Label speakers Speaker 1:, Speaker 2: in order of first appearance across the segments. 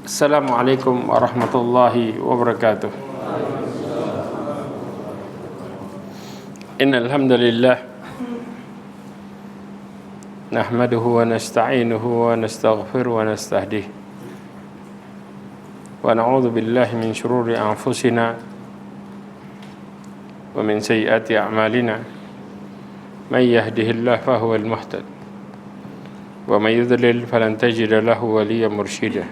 Speaker 1: Assalamualaikum warahmatullahi wabarakatuh. Innal hamdalillah nahmaduhu wa nasta'inuhu wa nastaghfiruhu wa nastahdihi wa na'udzu billahi min shururi anfusina wa min sayyiati a'malina may yahdihillahu fahuwal muhtad wa may yudlil falan tajida lahu waliyyan mursyida.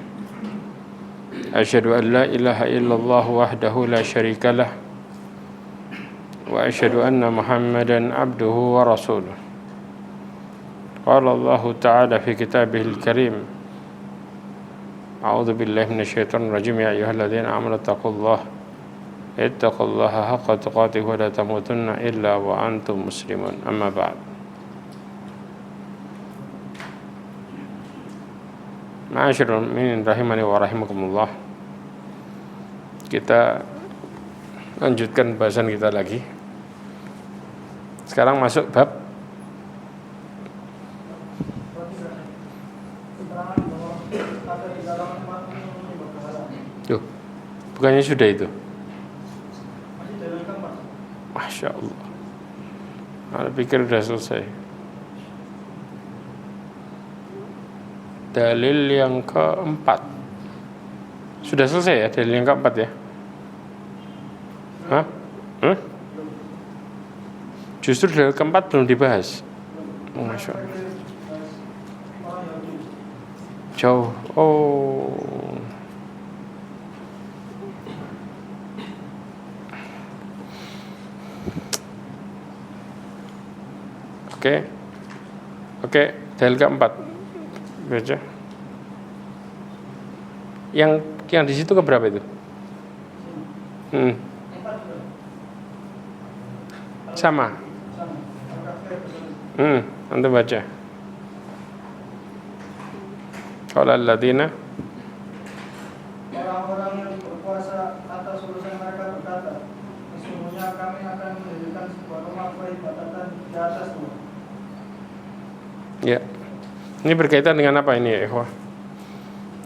Speaker 1: Asyhadu an la ilaha illallah wahdahu la syarika lah wa asyhadu anna Muhammadan abduhu wa rasuluh. Qala Allah ta'ala fi kitabihil karim. A'udzu billahi minasyaitonir rajim. Ya ayyuhalladzina amanu ittaqullaha haqqa tuqatih wa la tamutunna illa wa antum muslimun. Amma ba'd. Ma'asyiral mu'minin rahimani wa rahimakumullah. Kita lanjutkan bahasan kita lagi. Sekarang masuk bab Tuh, bukannya sudah itu? Masya Allah. Saya pikir sudah selesai. Dalil yang keempat. Sudah selesai ya dalil yang keempat ya? Hah? Justru dalil keempat belum dibahas. Masya Allah. Jauh. Oh. Oke, dalil keempat. Baca. Yang di situ keberapa itu? Sama. Anda baca. Qala alladziina,
Speaker 2: orang-orang yang berkuasa atas urusan mereka berkata, sesungguhnya kami akan mendirikan sebuah rumah peribadatan di atas rumah.
Speaker 1: Ya. Ini berkaitan dengan apa ini ya, ikhwah?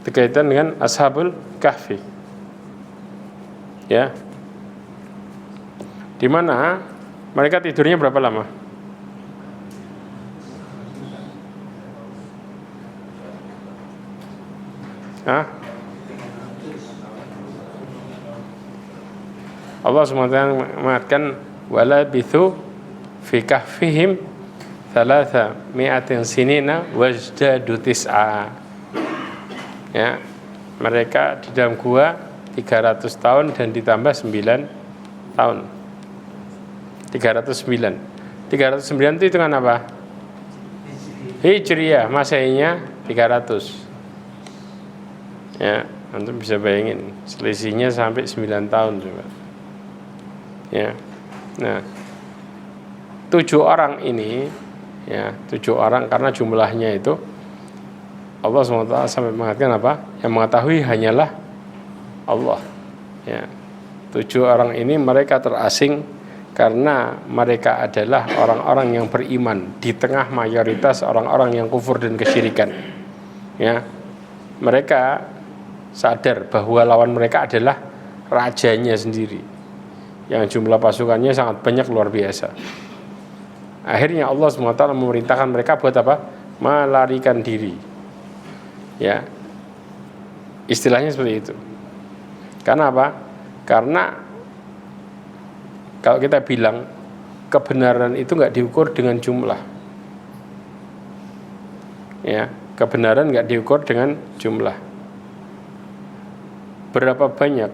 Speaker 1: Berkaitan dengan Ashabul Kahfi. Ya. Di mana mereka tidurnya berapa lama? Hah? Allah SWT mengatakan wala bithu fi kahfihim thalatha mi'atin sinina wajdadu tis'a. Ya, mereka di dalam gua 300 tahun dan ditambah 9 tahun. 309 itu hitungan apa? Hijriyah, Masehinya 300. Ya, antum bisa bayangin selisihnya sampai 9 tahun coba. Ya. Nah, 7 orang ini, ya, 7 orang karena jumlahnya itu Allah SWT sampai mengatakan apa? Yang mengetahui hanyalah Allah. Ya. 7 orang ini mereka terasing karena mereka adalah orang-orang yang beriman di tengah mayoritas orang-orang yang kufur dan kesyirikan. Ya. Mereka sadar bahwa lawan mereka adalah rajanya sendiri yang jumlah pasukannya sangat banyak, luar biasa. Akhirnya Allah SWT memerintahkan mereka buat apa? Melarikan diri. Ya, istilahnya seperti itu. Karena apa? Karena kalau kita bilang kebenaran itu nggak diukur dengan jumlah. Ya, kebenaran nggak diukur dengan jumlah. Berapa banyak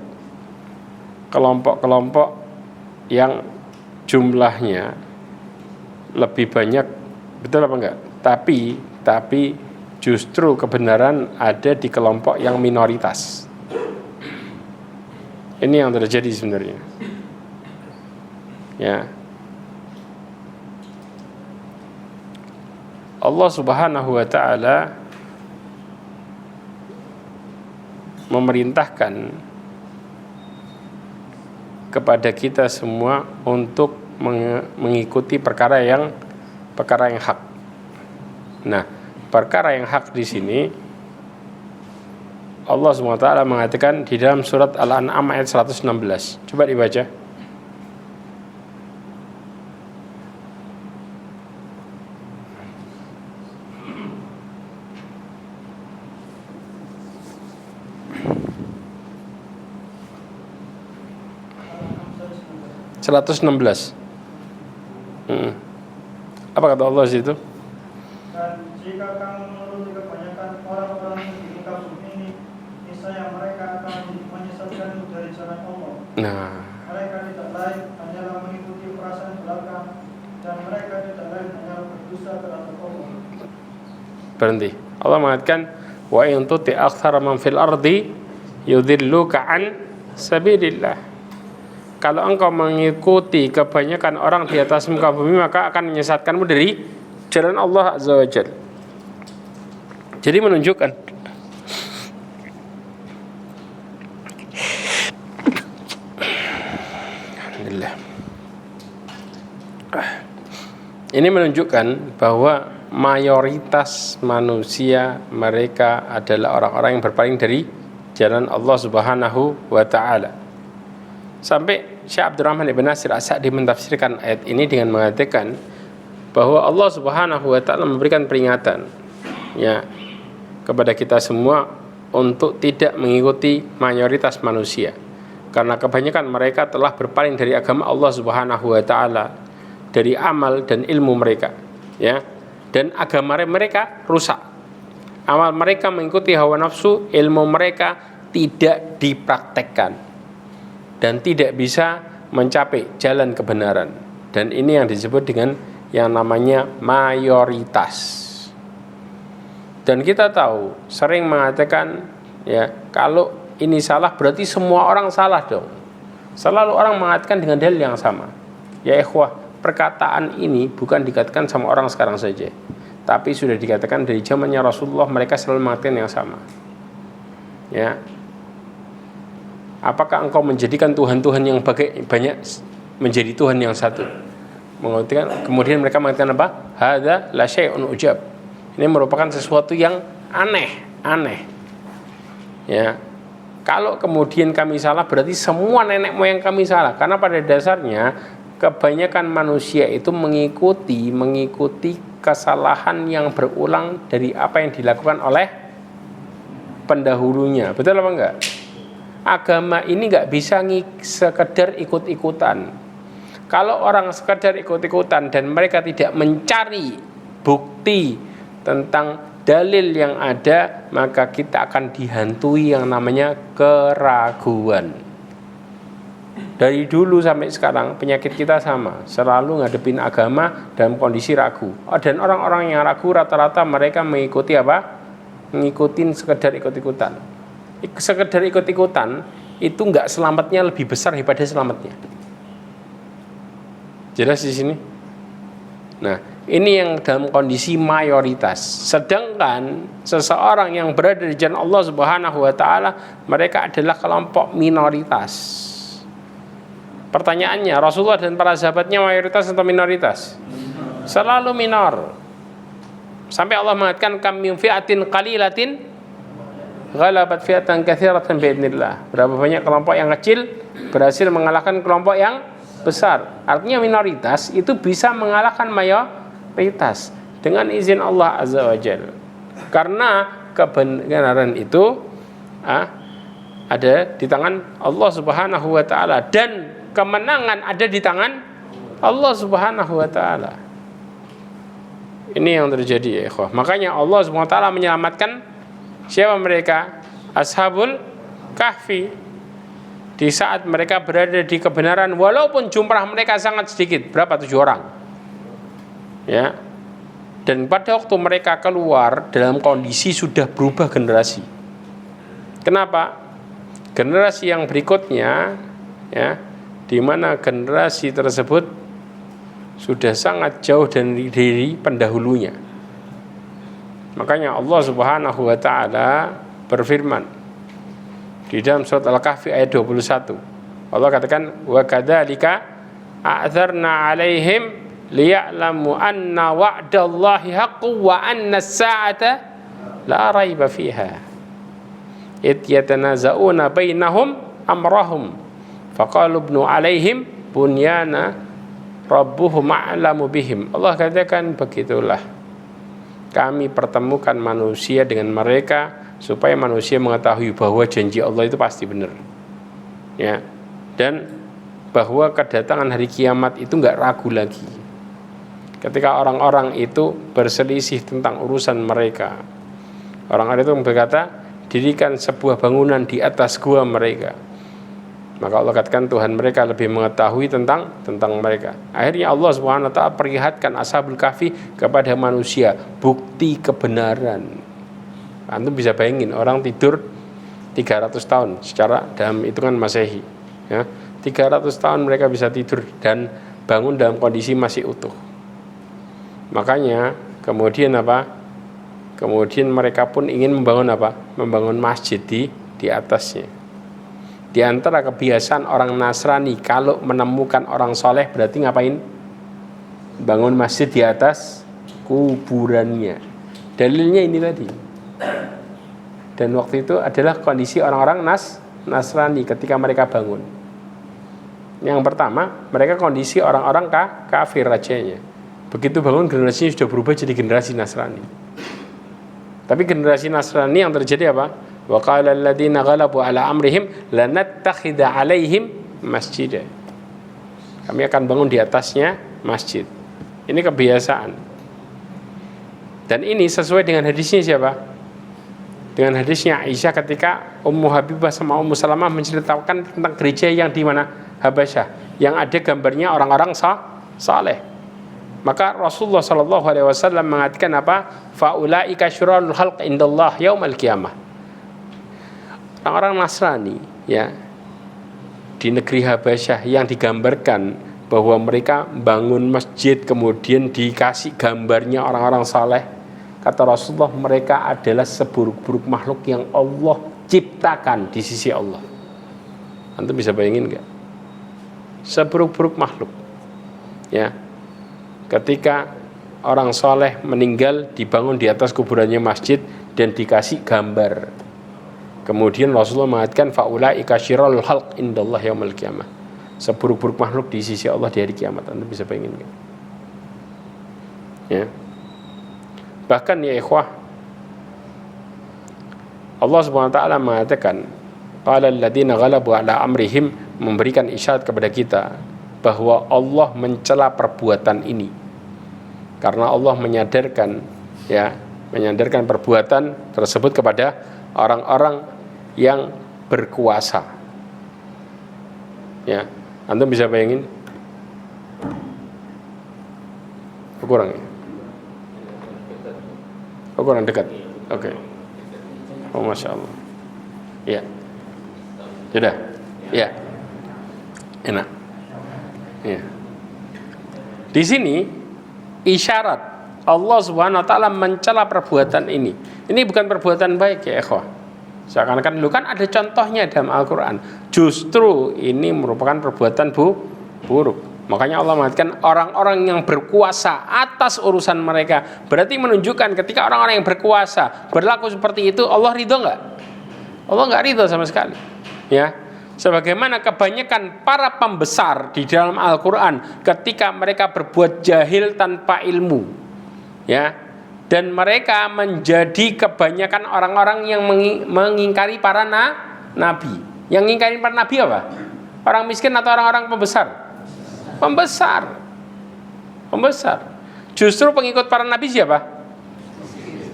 Speaker 1: kelompok-kelompok yang jumlahnya lebih banyak, betul apa enggak? Tapi justru kebenaran ada di kelompok yang minoritas. Ini yang terjadi sebenarnya. Ya. Allah Subhanahu wa taala memerintahkan kepada kita semua untuk mengikuti perkara yang hak. Nah, perkara yang hak di sini Allah SWT mengatakan di dalam surat Al-An'am ayat 116. Coba dibaca.
Speaker 2: Al-An'am
Speaker 1: 116. Apa kata Allah di situ?
Speaker 2: Dan jika kamu menuruti kebanyakan orang-orang di muka bumi ini, niscaya mereka akan menyesatkanmu dari jalan Allah.
Speaker 1: Nah,
Speaker 2: Mereka tidak lain hanyalah mengikuti perasaan belaka, dan mereka tidak lain hanyalah berdosa terhadap Allah.
Speaker 1: berhenti. Allah mengatakan wa in tuti aktsara man fil ardi yudhilluka an sabilillah. Kalau engkau mengikuti kebanyakan orang di atas muka bumi, maka akan menyesatkanmu dari jalan Allah Azza wa Jalla. Jadi menunjukkan Alhamdulillah. Ini menunjukkan bahwa mayoritas manusia mereka adalah orang-orang yang berpaling dari jalan Allah Subhanahu wa taala. Sampai Syekh Abdurrahman Ibn Nasir As-Sa'di mentafsirkan ayat ini dengan mengatakan bahwa Allah Subhanahu wa taala memberikan peringatan ya kepada kita semua untuk tidak mengikuti mayoritas manusia, karena kebanyakan mereka telah berpaling dari agama Allah Subhanahu wa taala, dari amal dan ilmu mereka ya, dan agama mereka rusak. Amal mereka mengikuti hawa nafsu, ilmu mereka tidak dipraktekkan dan tidak bisa mencapai jalan kebenaran. Dan ini yang disebut dengan yang namanya mayoritas. Dan kita tahu sering mengatakan ya, kalau ini salah berarti semua orang salah dong. Selalu orang mengatakan dengan dalil yang sama. Ya ikhwah, perkataan ini bukan dikatakan sama orang sekarang saja, tapi sudah dikatakan dari zamannya Rasulullah. Mereka selalu mengatakan yang sama ya. Apakah engkau menjadikan Tuhan-Tuhan yang banyak menjadi Tuhan yang satu? Kemudian mereka mengatakan apa? Hadza la syai'un ujab. Ini merupakan sesuatu yang aneh. Ya. Kalau kemudian kami salah berarti semua nenek moyang kami salah, karena pada dasarnya kebanyakan manusia itu mengikuti kesalahan yang berulang dari apa yang dilakukan oleh pendahulunya. Betul apa enggak? Agama ini enggak bisa sekedar ikut-ikutan. Kalau orang sekedar ikut-ikutan dan mereka tidak mencari bukti tentang dalil yang ada, maka kita akan dihantui yang namanya keraguan. Dari dulu sampai sekarang penyakit kita sama, selalu ngadepin agama dalam kondisi ragu. Dan orang-orang yang ragu rata-rata mereka mengikuti apa? Ngikutin sekedar ikut-ikutan. Sekedar ikut-ikutan itu enggak selamatnya lebih besar daripada selamatnya. Jelas di sini? Nah, ini yang dalam kondisi mayoritas. Sedangkan seseorang yang berada di jalan Allah Subhanahu wa taala, mereka adalah kelompok minoritas. Pertanyaannya, Rasulullah dan para sahabatnya mayoritas atau minoritas? Selalu minor. Sampai Allah mengatakan kam min fi'atin qalilatin ghalabat fi'atan katsiratan biidznillah. Berapa banyak kelompok yang kecil berhasil mengalahkan kelompok yang besar. Artinya minoritas itu bisa mengalahkan mayoritas dengan izin Allah Azza wa Jalla. Karena kebenaran itu ada di tangan Allah Subhanahu wa taala, dan kemenangan ada di tangan Allah Subhanahu wa taala. Ini yang terjadi ya ikhwah. Makanya Allah Subhanahu wa taala menyelamatkan siapa mereka? Ashabul Kahfi. Di saat mereka berada di kebenaran, walaupun jumlah mereka sangat sedikit, berapa? 7 orang. Ya. Dan pada waktu mereka keluar dalam kondisi sudah berubah generasi. Kenapa? Generasi yang berikutnya ya, di mana generasi tersebut sudah sangat jauh dari pendahulunya. Makanya Allah Subhanahu wa taala berfirman di dalam surat Al-Kahfi ayat 21. Allah katakan wa kadzalika a'dzarna 'alaihim liya'lamu anna wa'dallahi haqqun wa anna as-sa'ata la raiba fiha. id yatanaza'una bainahum amrahum faqalu ibnu alaihim bunyana rabbuhum a'lamu bihim. Allah katakan begitulah kami pertemukan manusia dengan mereka supaya manusia mengetahui bahwa janji Allah itu pasti benar, ya, dan bahwa kedatangan hari kiamat itu nggak ragu lagi. Ketika orang-orang itu berselisih tentang urusan mereka, orang-orang itu berkata, dirikan sebuah bangunan di atas gua mereka. Maka Allah katakan Tuhan mereka lebih mengetahui tentang mereka. Akhirnya Allah Subhanahu wa taala perlihatkan Ashabul Kahfi kepada manusia, bukti kebenaran. Antum bisa bayangin orang tidur 300 tahun secara dalam hitungan Masehi, ya. 300 tahun mereka bisa tidur dan bangun dalam kondisi masih utuh. Makanya kemudian apa? Kemudian mereka pun ingin membangun apa? Membangun masjid di atasnya. Di antara kebiasaan orang Nasrani kalau menemukan orang soleh berarti ngapain? Bangun masjid di atas kuburannya. Dalilnya ini tadi. Dan waktu itu adalah kondisi orang-orang Nasrani ketika mereka bangun. Yang pertama, mereka kondisi orang-orang kafir rajanya. Begitu bangun generasinya sudah berubah jadi generasi Nasrani. Tapi generasi Nasrani yang terjadi apa? Wa qala alladziina ghalabu ala amrihim lanattakhidha 'alaihim masjida. Kami akan bangun di atasnya masjid. Ini kebiasaan. Dan ini sesuai dengan hadisnya siapa? Dengan hadisnya Aisyah ketika Ummu Habibah sama Ummu Salamah menceritakan tentang gereja yang di mana? Habasyah, yang ada gambarnya orang-orang saleh. Maka Rasulullah SAW mengatakan apa? Faulaika syurarul khalq indallah yaumal qiyamah. Orang-orang Nasrani, ya, di negeri Habasyah yang digambarkan bahwa mereka bangun masjid kemudian dikasih gambarnya orang-orang saleh. Kata Rasulullah, mereka adalah seburuk-buruk makhluk yang Allah ciptakan di sisi Allah. Antum bisa bayangin enggak? Seburuk-buruk makhluk, ya. Ketika orang soleh meninggal dibangun di atas kuburannya masjid dan dikasih gambar. Kemudian Rasulullah mengatakan faulaika syirrul khalq indallah yaumil qiyamah. Seburuk-buruk makhluk di sisi Allah di hari kiamat. Anda bisa bayangin kan? Ya. Bahkan ya ikhwah, Allah Subhanahu wa taala mengatakan qala alladziina ghalabu ala amrihim, memberikan isyarat kepada kita bahwa Allah mencela perbuatan ini. Karena Allah menyadarkan perbuatan tersebut kepada orang-orang yang berkuasa. Ya, antum bisa bayangin? Kurang ya? Kurang dekat. Oke. Oh, masya Allah. Ya. Sudah. Ya. Enak. Ya. Di sini isyarat Allah Subhanahu wa taala mencela perbuatan ini. Ini bukan perbuatan baik ya ikhwah. Seakan-akan dulu kan ada contohnya dalam Al-Qur'an. Justru ini merupakan perbuatan buruk. Makanya Allah mengatakan orang-orang yang berkuasa atas urusan mereka. Berarti menunjukkan ketika orang-orang yang berkuasa berlaku seperti itu, Allah ridho enggak? Allah enggak ridho sama sekali. Ya. Sebagaimana kebanyakan para pembesar di dalam Al-Quran ketika mereka berbuat jahil tanpa ilmu, ya, dan mereka menjadi kebanyakan orang-orang yang mengingkari para nabi. Yang mengingkari para nabi apa? Orang miskin atau orang-orang pembesar? Pembesar. Justru pengikut para nabi siapa?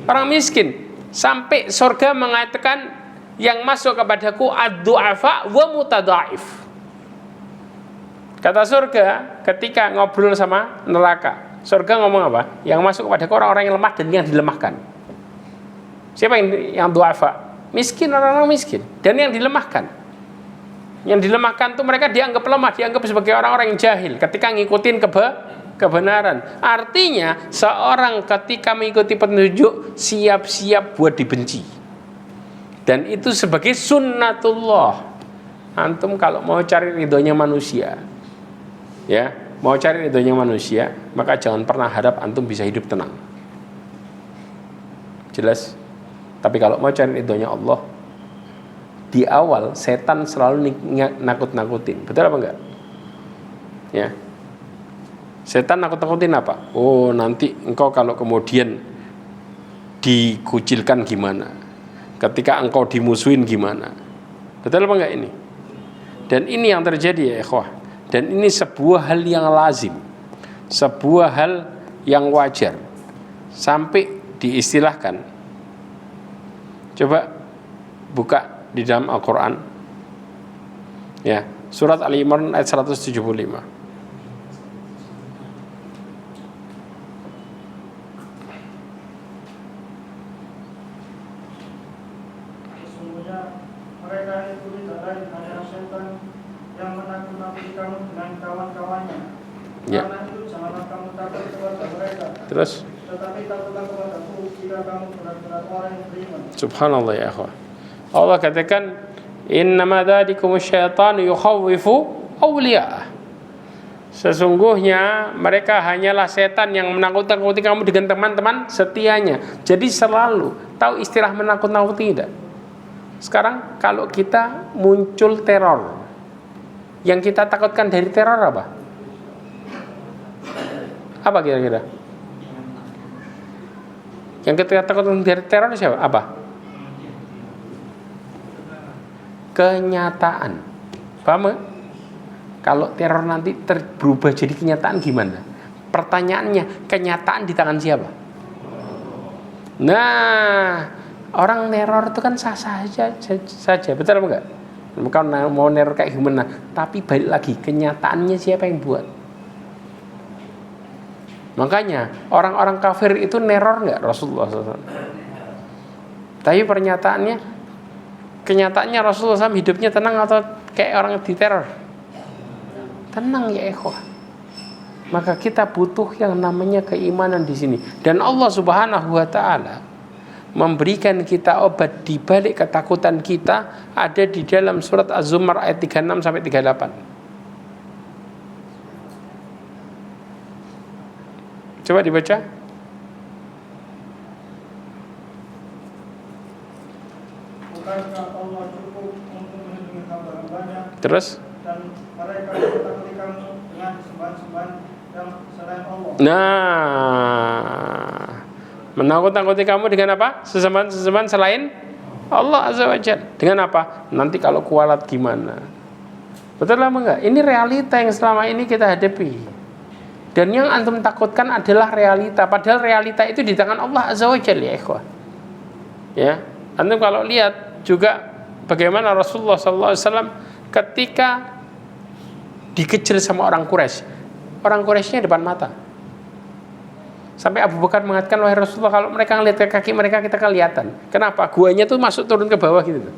Speaker 1: Orang miskin. Sampai surga mengatakan yang masuk kepadaku ad-du'afa wa mutadhaif. Kata surga ketika ngobrol sama neraka, surga ngomong apa? Yang masuk kepadaku orang-orang yang lemah dan yang dilemahkan. Siapa yang du'afa? Miskin, orang-orang miskin. Dan yang dilemahkan. Yang dilemahkan itu mereka dianggap lemah, dianggap sebagai orang-orang yang jahil ketika ngikutin kebenaran. Artinya seorang ketika mengikuti petunjuk siap-siap buat dibenci. Dan itu sebagai sunnatullah. Antum kalau mau cari ridhonya manusia, ya, mau cari ridhonya manusia, maka jangan pernah harap antum bisa hidup tenang. Jelas? Tapi kalau mau cari ridhonya Allah, di awal setan selalu nakut-nakutin. Betul apa enggak? Ya. Setan nakut-nakutin apa? Oh, nanti engkau kalau kemudian dikucilkan gimana? Ketika engkau dimusuhin gimana? Betul apa enggak ini? Dan ini yang terjadi ya ikhwah. Dan ini sebuah hal yang lazim, sebuah hal yang wajar, sampai diistilahkan. Coba buka di dalam Al-Quran, ya, surat Ali Imran ayat 175.
Speaker 2: Sesungguhnya mereka itu tidak lain hanya setan yang menakut-nakuti kamu dengan kawan-kawannya.
Speaker 1: Ya.
Speaker 2: Karena itu janganlah kamu takut kepada mereka.
Speaker 1: Terus,
Speaker 2: Tetapi takutlah kepadaku jika kamu benar-benar orang yang beriman.
Speaker 1: subhanallah ya akhwah. Allah katakan, innama dzalikumus syaitanu yukhawwifu awliya'ah. Sesungguhnya mereka hanyalah setan yang menakut-nakuti kamu dengan teman-teman setianya. Jadi selalu tahu istilah menakut-nakuti tidak? Sekarang kalau kita muncul teror, yang kita takutkan dari teror apa? Apa kira-kira? Yang kita takutkan dari teror siapa? Apa? Kenyataan. Paham gak? Kalau teror nanti berubah jadi kenyataan gimana? Pertanyaannya, kenyataan di tangan siapa? Nah, orang neror itu kan sah-sah saja, betul apa enggak? Bukan mau neror kayak gimana? Tapi balik lagi, kenyataannya siapa yang buat? Makanya orang-orang kafir itu neror enggak Rasulullah SAW? Tapi kenyataannya Rasulullah SAW hidupnya tenang atau kayak orang diteror? Tenang ya ikhwah. Maka kita butuh yang namanya keimanan di sini. Dan Allah Subhanahu wa taala memberikan kita obat di balik ketakutan kita, ada di dalam surat Az-Zumar ayat 36 sampai 38. Coba dibaca.
Speaker 2: Bukankah Allah cukup untuk melindungi hamba-hambanya?
Speaker 1: Terus?
Speaker 2: Dan mereka mentakuti kamu dengan sembahan-sembahan yang selain Allah.
Speaker 1: Nah, menakut-nakuti kamu dengan apa? Sesembahan selain Allah Azza wa Jalla. Dengan apa? Nanti kalau kualat gimana? Betul apa enggak? Ini realita yang selama ini kita hadapi. Dan yang antum takutkan adalah realita. Padahal realita itu di tangan Allah Azza wa Jalla ya ikhwah. Ya, antum kalau lihat juga bagaimana Rasulullah SAW ketika dikejar sama orang Quraisy. Orang Quraisynya depan mata. Sampai Abu Bakar mengatakan, wahai Rasulullah, kalau mereka ngelihat ke kaki mereka, kita kelihatan. Kenapa? Guanya tuh masuk turun ke bawah gitu.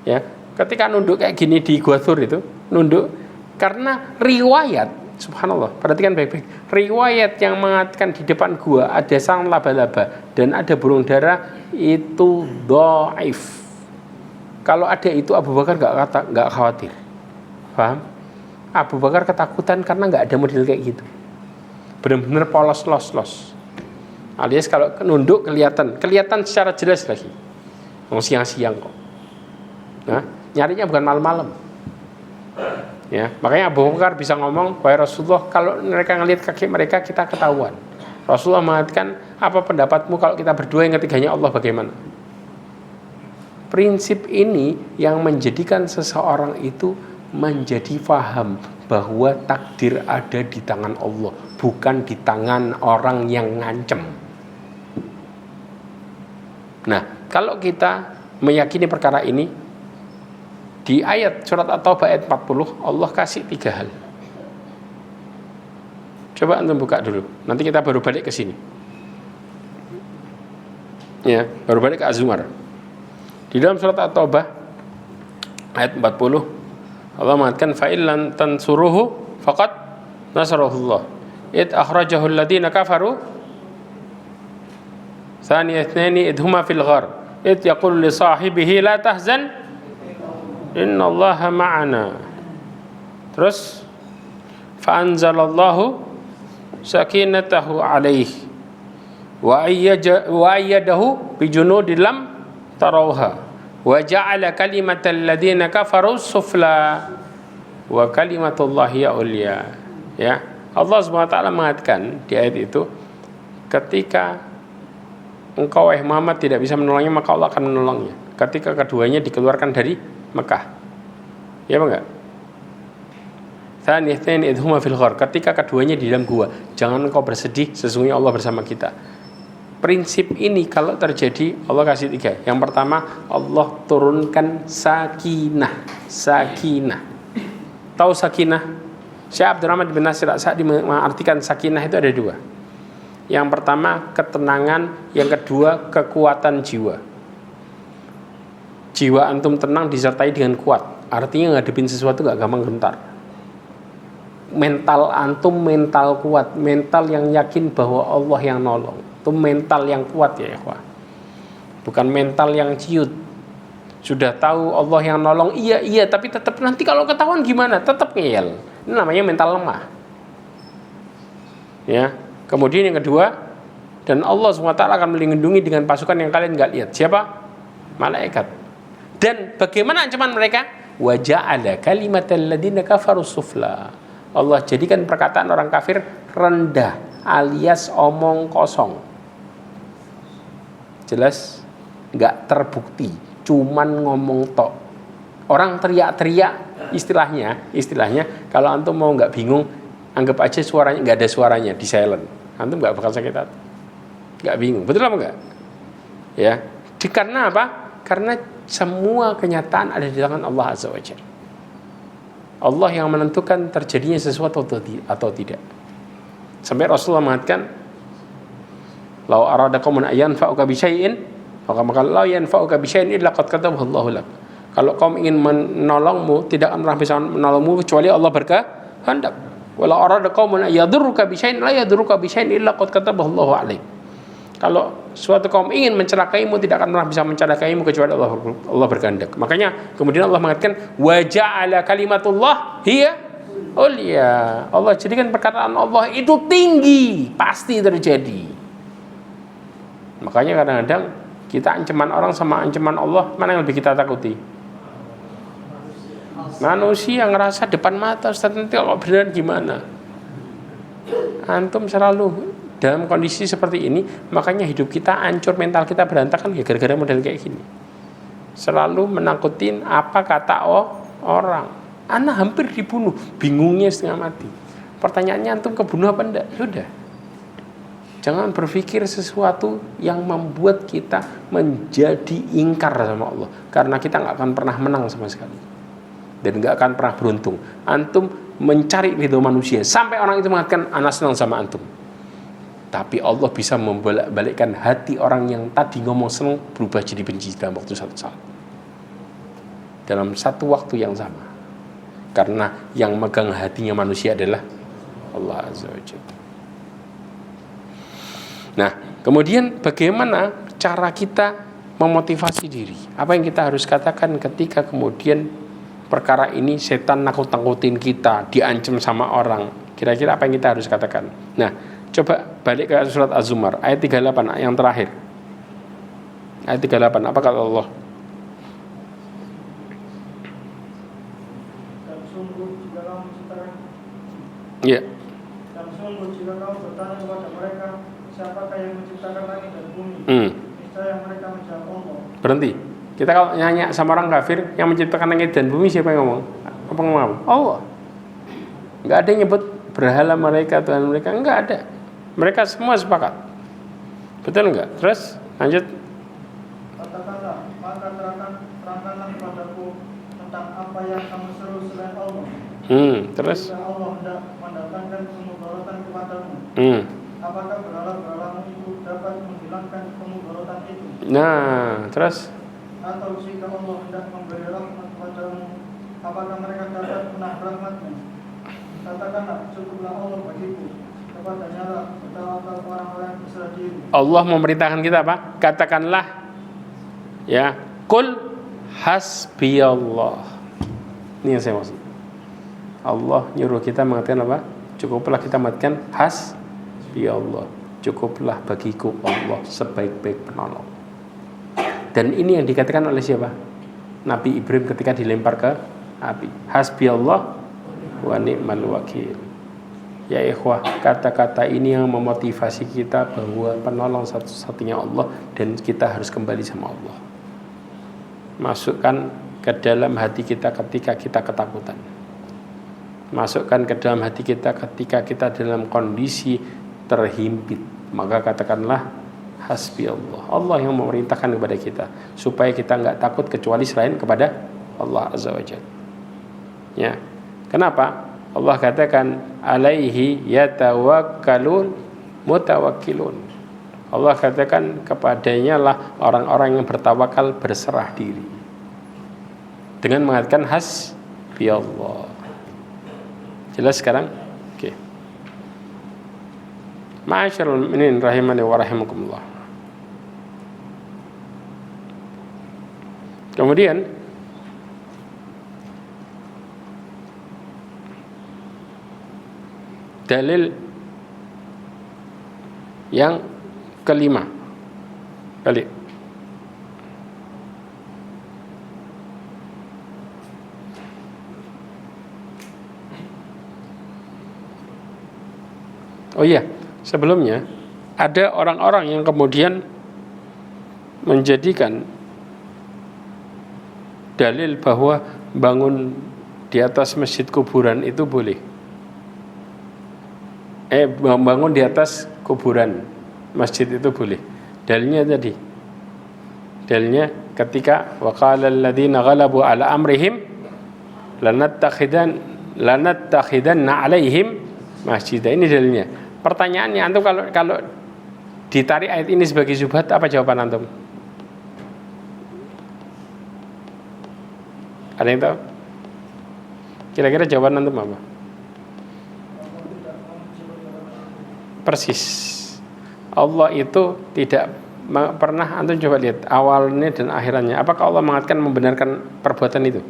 Speaker 1: Ya, ketika nunduk kayak gini di Gua Thur itu, nunduk karena riwayat, subhanallah, perhatikan baik-baik. Riwayat yang mengatakan di depan gua ada sarang laba-laba dan ada burung dara itu dhaif. Kalau ada itu Abu Bakar enggak khawatir. Paham? Abu Bakar ketakutan karena enggak ada model kayak gitu. Benar-benar polos los. Alias kalau nunduk kelihatan secara jelas lagi. Mau siang-siang kok. Nah, nyarinya bukan malam-malam. Ya, makanya Abu Bakar bisa ngomong, wahai Rasulullah, kalau mereka ngelihat kaki mereka kita ketahuan. Rasulullah mengatakan, apa pendapatmu kalau kita berdua yang ketiganya Allah bagaimana? Prinsip ini yang menjadikan seseorang itu menjadi faham bahwa takdir ada di tangan Allah, bukan di tangan orang yang ngancem. Nah, kalau kita meyakini perkara ini, di ayat surat At-Taubah ayat 40 Allah kasih 3 hal. Coba antum buka dulu, nanti kita baru balik ke sini. Ya, baru balik ke Az-Zumar. Di dalam surat At-Taubah ayat 40 Allah mengatakan fa illan tansuruhu faqad nasarahullah id akhrajahu alladhina kafaru thaniya itsnaini id huma fil ghar id yaqulu li sahibihi la tahzan innallaha ma'ana. Terus fa anzalallahu sakinatahu alaihi wa ayyadahu bi junudin lam tarawha Wa ja'ala kalimatal ladzina kafaru sufla wa kalimatullahi ulya. Ya, Allah Subhanahu wa taala mengatakan di ayat itu, ketika engkau wahai Muhammad tidak bisa menolongnya, maka Allah akan menolongnya. Ketika keduanya dikeluarkan dari Mekah. Ya apa enggak? Tsaniyatan idhuma fil ghar, ketika keduanya di dalam gua, jangan engkau bersedih, sesungguhnya Allah bersama kita. Prinsip ini kalau terjadi, Allah kasih 3. Yang pertama, Allah turunkan sakinah. Sakinah. Tahu sakinah? Syekh Abdurrahman bin Nasir As-Sa'di mengartikan sakinah itu ada 2. Yang pertama, ketenangan. Yang kedua, kekuatan jiwa. Jiwa antum tenang disertai dengan kuat. Artinya ngadepin sesuatu gak gampang gentar. Mental antum mental kuat, mental yang yakin bahwa Allah yang nolong. Itu mental yang kuat ya ikhwah. Bukan mental yang ciut. Sudah tahu Allah yang nolong, iya, tapi tetap nanti kalau ketahuan gimana? Tetap ngeyel. Ini namanya mental lemah. Ya. Kemudian yang kedua, dan Allah SWT akan melindungi dengan pasukan yang kalian enggak lihat. Siapa? Malaikat. Dan bagaimana ancaman mereka? Wa ja'ala kalimatal ladzina kafaru sufla. Allah jadikan perkataan orang kafir rendah alias omong kosong. Jelas nggak terbukti, cuman ngomong tok. Orang teriak-teriak istilahnya kalau antum mau nggak bingung, anggap aja suaranya nggak ada suaranya, di silent. Antum nggak bakal sakit hati, nggak bingung, betul apa nggak? Ya, karena apa? Karena semua kenyataan ada di tangan Allah Azza wa Jalla. Allah yang menentukan terjadinya sesuatu atau tidak. Sampai Rasulullah mengatakan, "Lau arada qaumun ayanfa'uka bi syai'in, maka la yanfa'uka bi syai'in illa qad katabahu Allahu lak." Kalau kaum ingin menolongmu, tidak akan pernah bisa menolongmu kecuali Allah berkehendak. Wala arada qaumun ayadurruka bi syai'in la yadurruka bi syai'in illa qad katabahu Allahu alaik. Kalau suatu kaum ingin mencelakaimu, tidak akan pernah bisa mencelakaimu kecuali Allah berkehendak. Makanya kemudian Allah mengatakan wa ja'ala kalimatullah hiya ulya. Allah jadikan perkataan Allah itu tinggi, pasti terjadi. Makanya kadang-kadang kita ancaman orang sama ancaman Allah, mana yang lebih kita takuti? Manusia ngerasa depan mata, Ustaz, nanti kalau beneran gimana? Antum selalu dalam kondisi seperti ini, makanya hidup kita hancur, mental kita berantakan ya gara-gara model kayak gini. Selalu menakutin apa kata orang. Anak hampir dibunuh, bingungnya setengah mati. Pertanyaannya, antum kebunuh apa enggak? Sudah. Jangan berpikir sesuatu yang membuat kita menjadi ingkar sama Allah, karena kita nggak akan pernah menang sama sekali dan nggak akan pernah beruntung. Antum mencari ridho manusia sampai orang itu mengatakan anak senang sama antum. Tapi Allah bisa membalikkan hati orang yang tadi ngomong senang berubah jadi benci dalam waktu satu saat. Dalam satu waktu yang sama. Karena yang megang hatinya manusia adalah Allah Azza wa Jalla. Nah, kemudian bagaimana cara kita memotivasi diri? Apa yang kita harus katakan ketika kemudian perkara ini setan nakut-nakutin kita, diancam sama orang? Kira-kira apa yang kita harus katakan? Nah, coba balik ke surat Az-Zumar ayat 38 yang terakhir. Ayat 38 apa kata Allah?
Speaker 2: Dan sungguh jika kamu menciptakan,
Speaker 1: Iya.
Speaker 2: dan sungguh jika kamu bertanya kepada mereka, siapakah yang menciptakan langit dan bumi? Niscaya mereka menjawab Allah.
Speaker 1: Berhenti. Kita kalau nanya sama orang kafir yang menciptakan langit dan bumi, siapa yang ngomong? Apa ngomong? Allah. Enggak ada yang nyebut berhala mereka, Tuhan mereka, enggak ada. Mereka semua sepakat. Betul enggak? Terus lanjut.
Speaker 2: Katakanlah, maka terangkanlah kepadaku tentang apa yang kamu seru selain Allah.
Speaker 1: Terus.
Speaker 2: Jika Allah hendak mendatangkan kemudaratan kepadamu, apakah berhala-berhalamu itu dapat menghilangkan kemudaratan itu?
Speaker 1: Nah, terus.
Speaker 2: Atau jika Allah hendak memberi rahmat kepadamu, apakah mereka dapat menahan rahmatnya? Katakanlah, cukuplah Allah bagiku. Kepadanya lah bertawakal orang-orang yang berserah diri.
Speaker 1: Allah memerintahkan kita apa? Katakanlah, ya, Qul hasbiyallah. Ini yang saya maksud. Allah nyuruh kita mengatakan apa? Cukuplah kita mengatakan hasbiyallah. Cukuplah bagiku Allah sebaik-baik penolong. Dan ini yang dikatakan oleh siapa? Nabi Ibrahim ketika dilempar ke api. Hasbiyallah wa ni'mal wakil. Ya ikhwah, kata-kata ini yang memotivasi kita bahwa penolong satu-satunya Allah dan kita harus kembali sama Allah. Masukkan ke dalam hati kita ketika kita ketakutan. Masukkan ke dalam hati kita ketika kita dalam kondisi terhimpit. Maka katakanlah hasbi Allah. Allah yang memerintahkan kepada kita supaya kita enggak takut kecuali selain kepada Allah Azza wa Jalla. Ya. Kenapa? Allah katakan alaihi yatawakkalun mutawakkilun. Allah katakan kepadanya lah orang-orang yang bertawakal berserah diri. Dengan mengatakan hasbi Allah. Jelas sekarang? Oke. Ma'asyiral mu'minin rahimani wa rahimakumullah. Kemudian dalil yang kelima kali. Oh iya, sebelumnya ada orang-orang yang kemudian menjadikan dalil bahwa bangun di atas masjid kuburan itu boleh. Membangun di atas kuburan masjid itu boleh. Dalilnya tadi. Dalilnya ketika waqala alladziina ghalabu ala amrihim lanattakhidanna 'alaihim masjid. Ini dalilnya. Pertanyaannya antum kalau ditarik ayat ini sebagai syubhat, apa jawaban antum? Ada yang tahu? Kira-kira jawaban antum apa? Persis. Allah itu tidak pernah, antum coba lihat awalnya dan akhirannya. Apakah Allah mengatakan membenarkan perbuatan itu?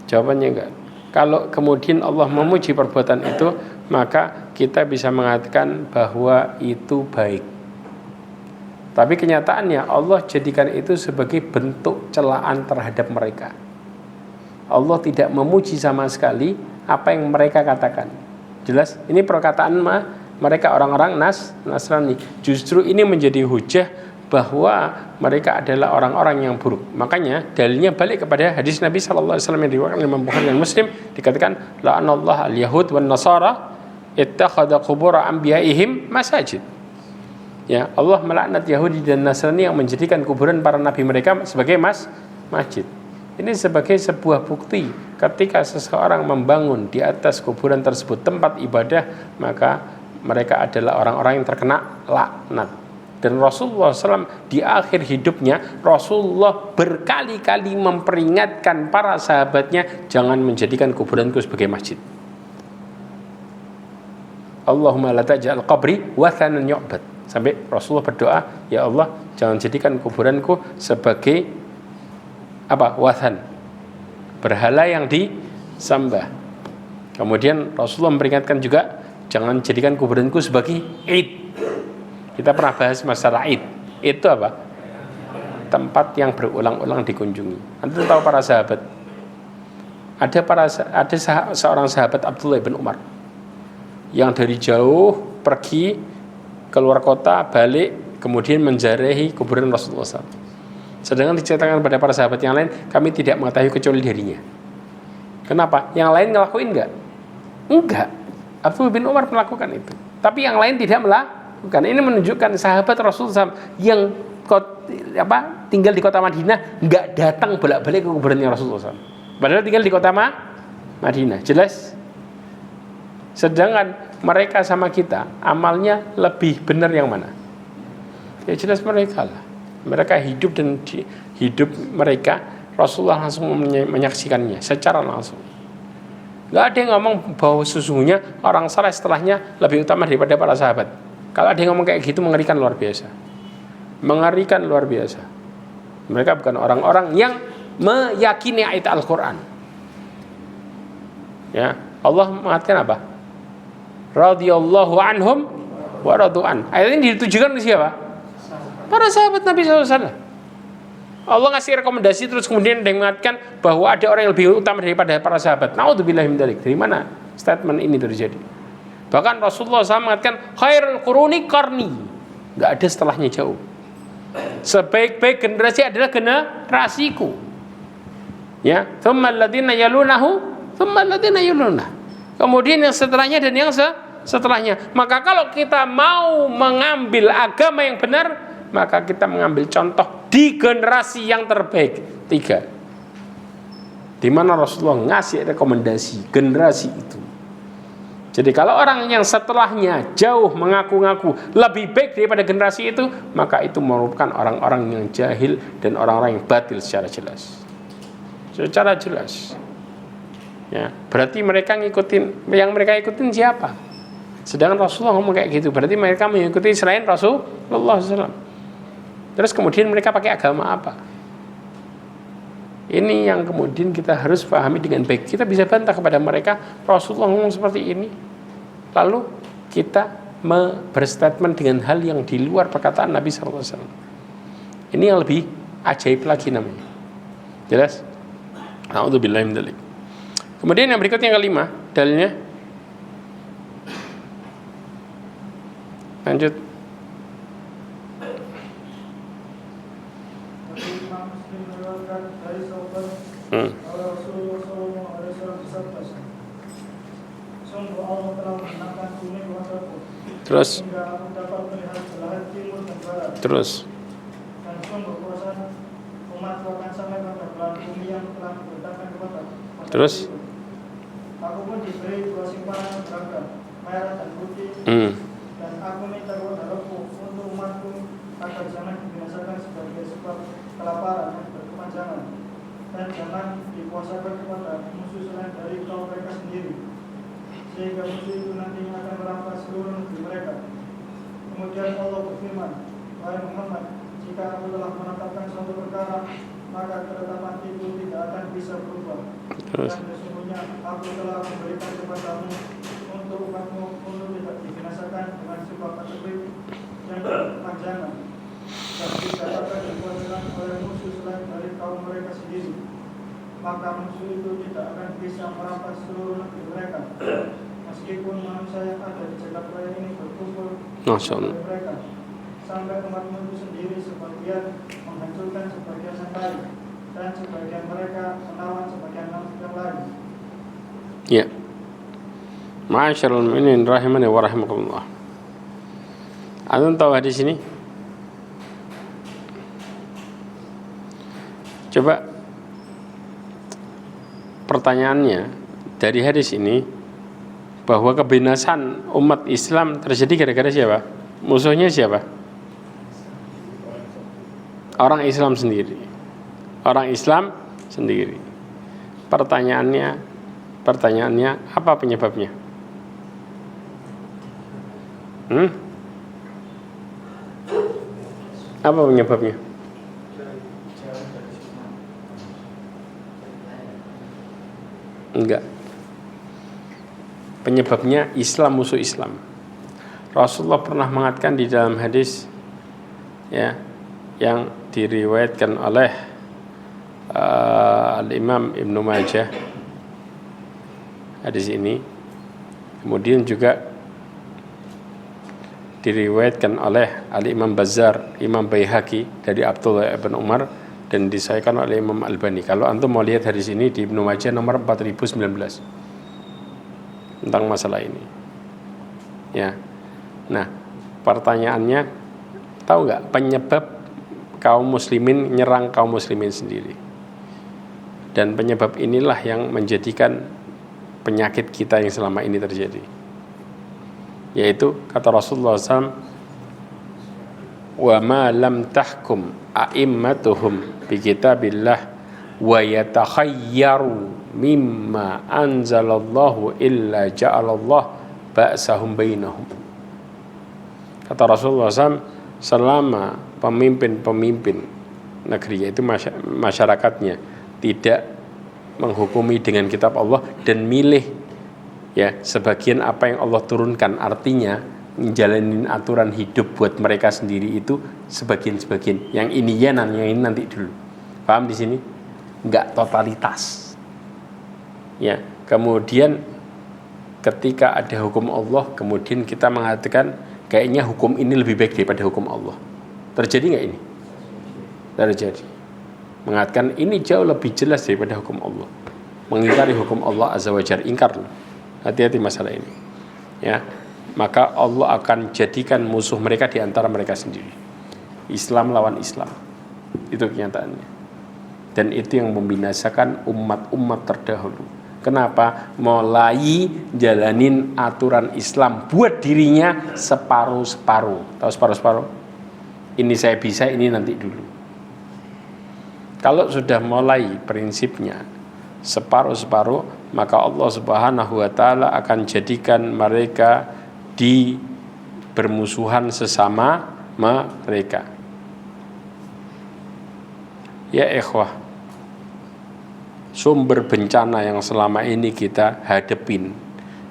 Speaker 1: Jawabannya enggak. Kalau kemudian Allah memuji perbuatan itu, maka kita bisa mengatakan bahwa itu baik. Tapi kenyataannya Allah jadikan itu sebagai bentuk celaan terhadap mereka. Allah tidak memuji sama sekali apa yang mereka katakan. Jelas? Ini perkataan mereka orang-orang Nasrani. Justru ini menjadi hujah bahwa mereka adalah orang-orang yang buruk. Makanya dalilnya balik kepada hadis Nabi SAW yang diriwayatkan oleh Imam Bukhari dan Muslim, dikatakan la'anallahu al-yahud wan nasara ittakhadha qubur anbiya'ihim masajid. Ya, Allah melaknat Yahudi dan Nasrani yang menjadikan kuburan para nabi mereka sebagai masjid. Ini sebagai sebuah bukti ketika seseorang membangun di atas kuburan tersebut tempat ibadah, maka mereka adalah orang-orang yang terkena laknat. Dan Rasulullah SAW di akhir hidupnya, Rasulullah berkali-kali memperingatkan para sahabatnya, jangan menjadikan kuburanku sebagai masjid. Allahumma la taj'al qabri wathanan yu'bad. Sampai Rasulullah berdoa, ya Allah, jangan jadikan kuburanku sebagai wathan, berhala yang disembah. Kemudian Rasulullah memperingatkan juga, jangan jadikan kuburanku sebagai id. Kita pernah bahas masalah id. Itu apa? Tempat yang berulang-ulang dikunjungi. Anda tahu para sahabat? Ada seorang sahabat Abdullah bin Umar yang dari jauh pergi keluar kota, balik, kemudian menziarahi kuburan Rasulullah SAW. Sedangkan diceritakan pada para sahabat yang lain, kami tidak mengetahui kecuali dirinya. Kenapa? Yang lain ngelakuin enggak? Enggak. Abdullah bin Umar melakukan itu, tapi yang lain tidak melakukan. Ini menunjukkan sahabat Rasulullah SAW yang tinggal di kota Madinah enggak datang bolak-balik ke kuburannya Rasulullah SAW. Padahal tinggal di kota Madinah. Jelas? Sedangkan mereka sama kita amalnya lebih benar yang mana? Ya jelas mereka lah. Mereka hidup dan hidup mereka Rasulullah langsung menyaksikannya secara langsung. Gak ada yang ngomong bahwa sesungguhnya orang saleh setelahnya lebih utama daripada para sahabat. Kalau ada yang ngomong kayak gitu, mengerikan luar biasa. Mengerikan luar biasa. Mereka bukan orang-orang yang meyakini ayat Al-Quran. Ya, Allah mengatakan apa? Radhiyallahu anhum wa radu'an. Ayat ini ditujukan ke siapa? Para sahabat Nabi SAW. Allah ngasih rekomendasi terus kemudian ada yang mengatakan bahwa ada orang yang lebih utama daripada para sahabat. Naudzubillahi min dzalik. Dari mana statement ini terjadi? Bahkan Rasulullah SAW mengatakan khairul quruni qarni. Enggak ada setelahnya jauh. Sebaik-baik generasi adalah generasiku. Ya, tsummal ladzina yalunahu, tsummal ladzina yalunah. Kemudian yang setelahnya dan yang setelahnya. Maka kalau kita mau mengambil agama yang benar, maka kita mengambil contoh di generasi yang terbaik. 3. Di mana Rasulullah ngasih rekomendasi generasi itu. Jadi kalau orang yang setelahnya jauh mengaku-ngaku lebih baik daripada generasi itu, maka itu merupakan orang-orang yang jahil dan orang-orang yang batil secara jelas. Secara jelas. Ya, berarti mereka yang mereka ikutin siapa? Sedangkan Rasulullah ngomong kayak gitu, berarti mereka mengikuti selain Rasulullah SAW. Terus kemudian mereka pakai agama apa? Ini yang kemudian kita harus pahami dengan baik. Kita bisa bantah kepada mereka, Rasulullah ngomong seperti ini. Lalu kita berstatement dengan hal yang di luar perkataan Nabi SAW. Ini yang lebih ajaib lagi namanya. Jelas? A'udzubillahi min dzalik. Kemudian yang berikutnya yang kelima, dalilnya. Lanjut. Terus. Terus.
Speaker 2: Aku pun diberi 2 simpanan berangkat, merah dan putih, dan aku minta kepada Rabbku untuk umatku agar jangan dibinasakan sebagai sebab kelaparan dan berkepanjangan, dan jangan dikuasakan kepada musuh selain dari kaum mereka sendiri, sehingga musuh itu nantinya akan merampas seluruh negeri mereka. Kemudian Allah berfirman, wahai Muhammad, jika aku telah menetapkan suatu perkara, maka ketetapan itu tidak akan bisa berubah. Dan sesungguhnya aku telah memberikan kepadamu untuk umatmu untuk tidak dibinasakan dengan sebab tersebut yang berkepanjangan, dan tidak akan dikuasai oleh musuh selain dari kaum mereka sendiri. Maka musuh itu tidak akan bisa merampas seluruh negeri mereka, meskipun manusia yang ada di jagat raya ini berkumpul dari mereka, sampai umatmu itu sendiri sebagian menghancurkan sebagian yang lain, dan sebagian mereka menawan sebagian yang lain.
Speaker 1: Ya. Ma'asyiral mu'minin rahimani wa rahimakumullah. Antum tahu hadis ini? Coba pertanyaannya dari hadis ini, bahwa kebinasan umat Islam terjadi gara-gara siapa? Musuhnya siapa? Orang Islam sendiri. Orang Islam sendiri. Pertanyaannya apa penyebabnya? Apa penyebabnya? Enggak. Penyebabnya Islam musuh Islam. Rasulullah pernah mengatakan di dalam hadis ya yang diriwayatkan oleh Al-Imam Ibnu Majah, hadis ini kemudian juga diriwayatkan oleh Al-Imam Bazzar, Imam Baihaqi dari Abdullah bin Umar, dan disahihkan oleh Imam Albani. Kalau antum mau lihat hadis ini di Ibnu Majah nomor 4019 tentang masalah ini. Ya. Nah, pertanyaannya, tahu nggak penyebab kaum muslimin nyerang kaum muslimin sendiri? Dan penyebab inilah yang menjadikan penyakit kita yang selama ini terjadi. Yaitu kata Rasulullah SAW, wa ma lam tahkum a'immatuhum bi kitabillah wa yatakhayyaru mimma anzalallahu illa ja'alallah ba'sahum bainahum. Kata Rasulullah SAW, selama pemimpin-pemimpin negeri, yaitu masyarakatnya, tidak menghukumi dengan kitab Allah dan milih ya sebagian apa yang Allah turunkan, artinya menjalani aturan hidup buat mereka sendiri itu sebagian-sebagian, yang ini ya, yang ini nanti dulu. Paham di sini? Enggak totalitas. Ya, kemudian ketika ada hukum Allah, kemudian kita mengatakan kayaknya hukum ini lebih baik daripada hukum Allah. Terjadi nggak ini? Terjadi. Mengatakan ini jauh lebih jelas daripada hukum Allah. Mengingkari hukum Allah Azza wa Jalla, ingkar. Hati-hati masalah ini. Ya, maka Allah akan jadikan musuh mereka di antara mereka sendiri. Islam lawan Islam. Itu kenyataannya. Dan itu yang membinasakan umat-umat terdahulu. Kenapa? Mulai jalanin aturan Islam buat dirinya separuh-separuh. Tahu separuh-separuh? Ini saya bisa, ini nanti dulu. Kalau sudah mulai prinsipnya separuh-separuh, maka Allah Subhanahu wa taala akan jadikan mereka di bermusuhan sesama mereka. Ya ikhwah, sumber bencana yang selama ini kita hadepin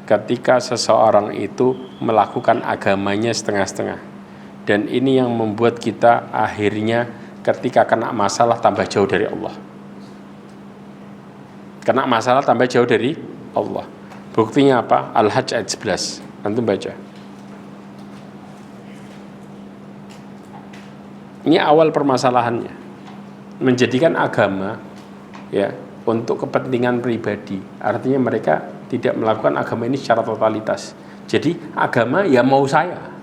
Speaker 1: ketika seseorang itu melakukan agamanya setengah-setengah. Dan ini yang membuat kita akhirnya ketika kena masalah tambah jauh dari Allah. Kena masalah tambah jauh dari Allah. Buktinya apa? Al-Hajj ayat 11. Antum baca. Ini awal permasalahannya. Menjadikan agama ya untuk kepentingan pribadi. Artinya mereka tidak melakukan agama ini secara totalitas. Jadi agama ya mau saya.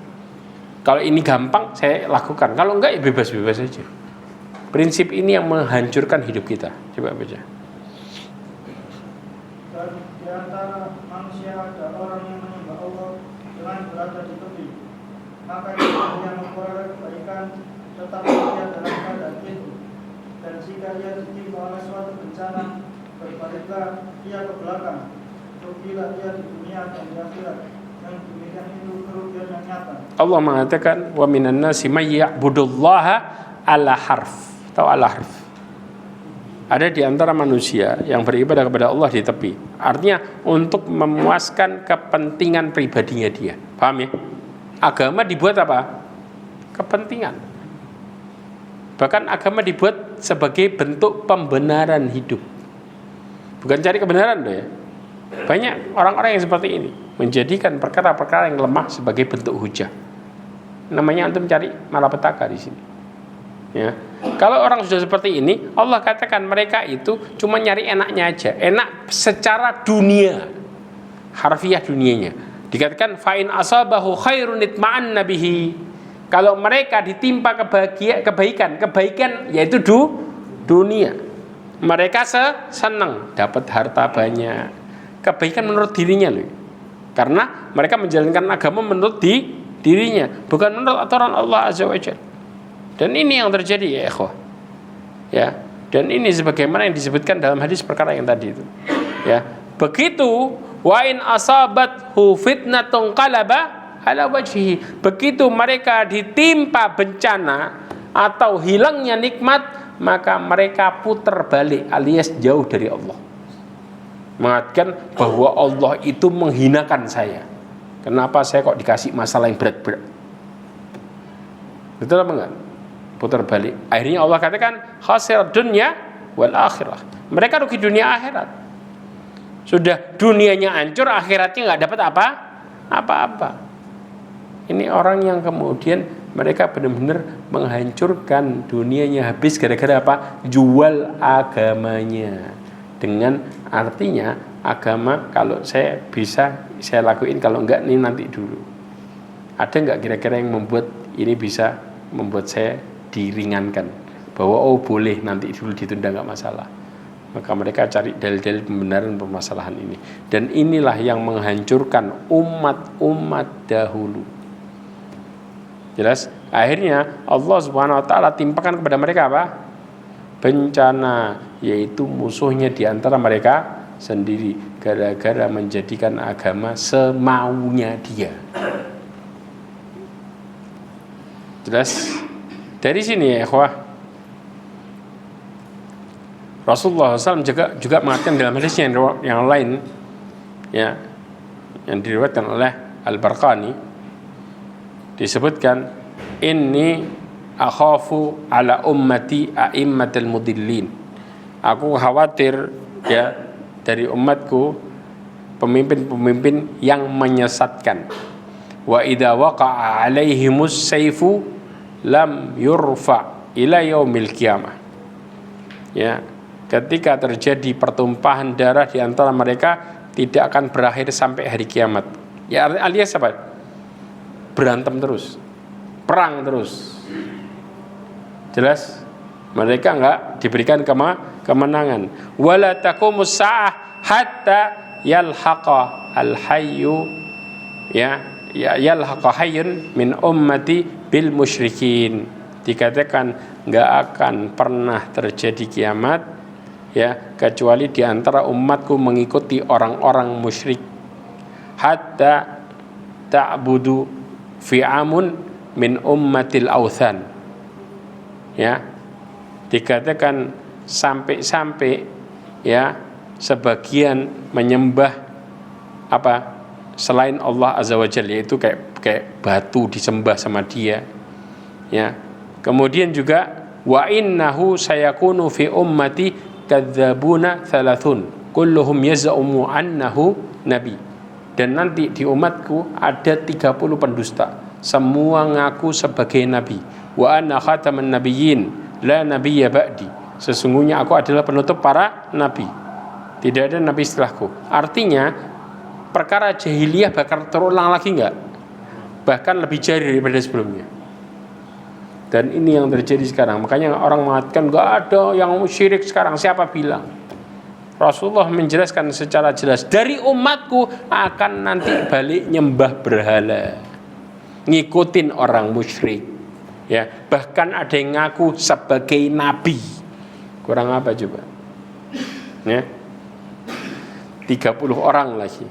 Speaker 1: Kalau ini gampang saya lakukan. Kalau enggak ya bebas-bebas saja. Prinsip ini yang menghancurkan hidup kita. Coba baca.
Speaker 2: Dan di antara manusia ada orang yang menyembah Allah dengan berada di tepi. Maka dia memperoleh kebaikan tetapi dia dalam keadaan itu. Dan jika ia ditimpa oleh suatu bencana, berbaliklah ia ke belakang. Rugilah ia di dunia dan di akhirat. Yang demikian itu kerugian yang nyata. Allah mengatakan, wa minan nasi may ya'budullaha ala harf. Tahu ala harf? Ada di antara manusia yang beribadah kepada Allah di tepi. Artinya untuk memuaskan kepentingan pribadinya dia. Paham ya? Agama dibuat apa? Kepentingan. Bahkan agama dibuat sebagai bentuk pembenaran hidup. Bukan cari kebenaran loh ya. Banyak orang-orang yang seperti ini menjadikan perkara-perkara yang lemah sebagai bentuk hujah. Namanya antum cari malapetaka di sini. Ya. Kalau orang sudah seperti ini, Allah katakan mereka itu cuma nyari enaknya aja, enak secara dunia, harfiah dunianya. Dikatakan fa'in asabahu khairun itma'anna bihi. Kalau mereka ditimpa kebaikan yaitu dunia, mereka senang dapat harta banyak. Kebaikan menurut dirinya loh. Karena mereka menjalankan agama menurut dirinya, bukan menurut aturan Allah Azza wa Jalla. Dan ini yang terjadi ya ikhwah. Ya, dan ini sebagaimana yang disebutkan dalam hadis perkara yang tadi itu. Ya, begitu wa in asabathu fitnatun qalaba ala wajhihi. Begitu mereka ditimpa bencana atau hilangnya nikmat, maka mereka putar balik alias jauh dari Allah. Mengatakan bahwa Allah itu menghinakan saya. Kenapa saya kok dikasih masalah yang berat-berat? Betul apa enggak? Putar balik. Akhirnya Allah katakan khasir dunya wal akhirah. Mereka rugi dunia akhirat. Sudah dunianya hancur, akhiratnya enggak dapat apa-apa. Ini orang yang kemudian mereka benar-benar menghancurkan dunianya habis gara-gara apa? Jual agamanya. Dengan artinya agama kalau saya bisa saya lakuin, kalau enggak nih nanti dulu. Ada enggak kira-kira yang membuat ini bisa membuat saya diringankan bahwa oh boleh nanti dulu ditunda enggak masalah. Maka mereka cari dalil-dalil pembenaran permasalahan ini. Dan inilah yang menghancurkan umat-umat dahulu. Jelas? Akhirnya Allah Subhanahu wa taala timpakan kepada mereka apa? Bencana, yaitu musuhnya di antara mereka sendiri gara-gara menjadikan agama semaunya dia. Jelas? Dari sini ya ikhwah, Rasulullah SAW juga mengatakan dalam hadis yang lain ya, yang diriwayatkan oleh Al-Barqani, disebutkan ini
Speaker 1: akhafu ala ummati a'immatal mudillin. Aku khawatir ya dari umatku pemimpin-pemimpin yang menyesatkan. Wa idza waqa'a 'alaihimus saifu lam yurfa ila yaumil qiyamah. Ya, ketika terjadi pertumpahan darah di antara mereka tidak akan berakhir sampai hari kiamat. Ya, alias apa? Berantem terus, perang terus. Jelas? Mereka enggak diberikan kemenangan. Wala taqumus sa'ah hatta yalhaqa al-hayyu yalhaqa hayyun min ummati bil musyrikin. Dikatakan enggak akan pernah terjadi kiamat ya kecuali di antara umatku mengikuti orang-orang musyrik. Hatta ta'budu fi'amun min ummatil authan. Ya, dikatakan sampai-sampai ya sebagian menyembah apa selain Allah Azza wa Jalla, yaitu kayak batu disembah sama dia. Ya, kemudian juga wa innahu sayakunu fi ummati kadzabuna thalathun kulluhum yaz'umu annahu nabi. Dan nanti di umatku ada 30 pendusta, semua ngaku sebagai nabi. Wa anna khataman nabiyyin la nabiyya ba'di. Sesungguhnya aku adalah penutup para nabi, tidak ada nabi setelahku. Artinya perkara jahiliyah bakal terulang lagi enggak? Bahkan lebih jari daripada sebelumnya. Dan ini yang terjadi sekarang. Makanya orang mengatakan enggak ada yang syirik sekarang. Siapa bilang? Rasulullah menjelaskan secara jelas, dari umatku akan nanti balik nyembah berhala, ngikutin orang musyrik. Ya, bahkan ada yang ngaku sebagai nabi. Kurang apa coba? Ya. 30 orang lagi.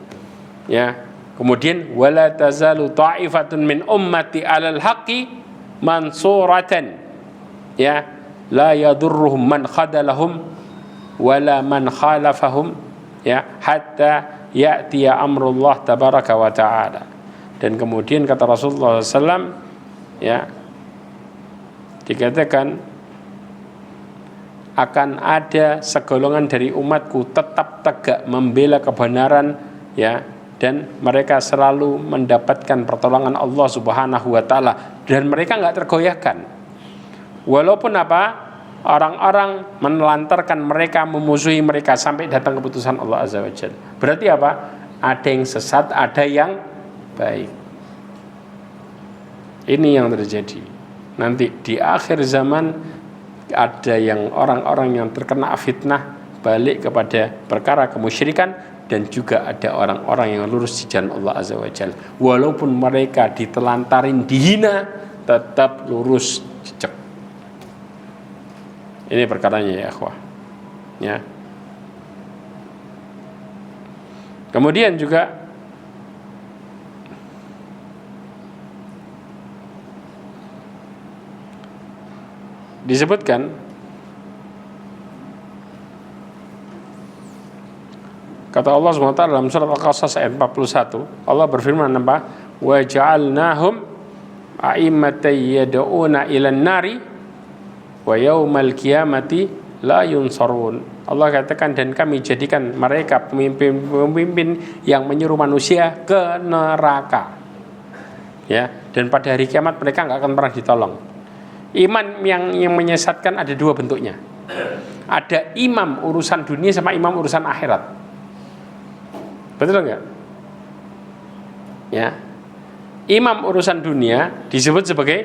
Speaker 1: Ya. Kemudian wala tazalu ta'ifatun min ummati 'alal haqqi mansuratan. Ya, la yadurruhum man khadalahum wala man khalafahum ya hatta ya'tiya amrullah tabaraka wa ta'ala. Dan kemudian kata Rasulullah SAW ya, dikatakan akan ada segolongan dari umatku tetap tegak membela kebenaran ya, dan mereka selalu mendapatkan pertolongan Allah Subhanahu wa taala dan mereka enggak tergoyahkan. Walaupun apa? Orang-orang menelantarkan mereka, memusuhi mereka sampai datang keputusan Allah Azza wa Jalla. Berarti apa? Ada yang sesat, ada yang baik. Ini yang terjadi. Nanti di akhir zaman ada yang orang-orang yang terkena fitnah balik kepada perkara kemusyrikan, dan juga ada orang-orang yang lurus di jalan Allah Azza wa Jalla. Walaupun mereka ditelantarin, dihina, tetap lurus jejak. Ini perkaranya ya akhwah. Ya. Kemudian juga disebutkan kata Allah SWT dalam surat Al-Qasas ayat 41, Allah berfirman apa? Wa ja'alnahum a'immatan yad'una ilan nari wa yaumal qiyamati la yunsarun. Allah katakan, dan kami jadikan mereka pemimpin yang menyuruh manusia ke neraka. Ya, dan pada hari kiamat mereka enggak akan pernah ditolong. Iman yang menyesatkan ada dua bentuknya. Ada imam urusan dunia sama imam urusan akhirat. Betul enggak? Ya. Imam urusan dunia disebut sebagai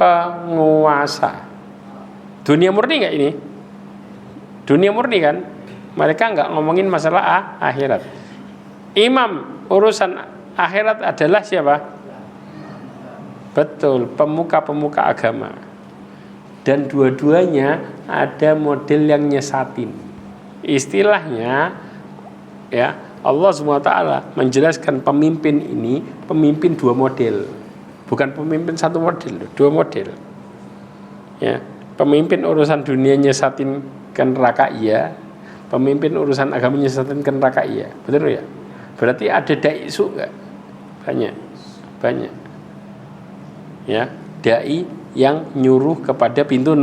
Speaker 1: penguasa. Dunia murni enggak ini? Dunia murni kan? Mereka enggak ngomongin masalah akhirat. Imam urusan akhirat adalah siapa? Betul, pemuka-pemuka agama. Dan dua-duanya ada model yang nyesatin. Istilahnya ya, Allah SWT menjelaskan pemimpin ini pemimpin dua model. Bukan pemimpin satu model, dua model. Ya, pemimpin urusan dunia nyesatin ke neraka iya, pemimpin urusan agama nyesatin ke neraka iya. Betul ya? Berarti ada dai isu enggak? Banyak. Ya, dai yang nyuruh kepada pintu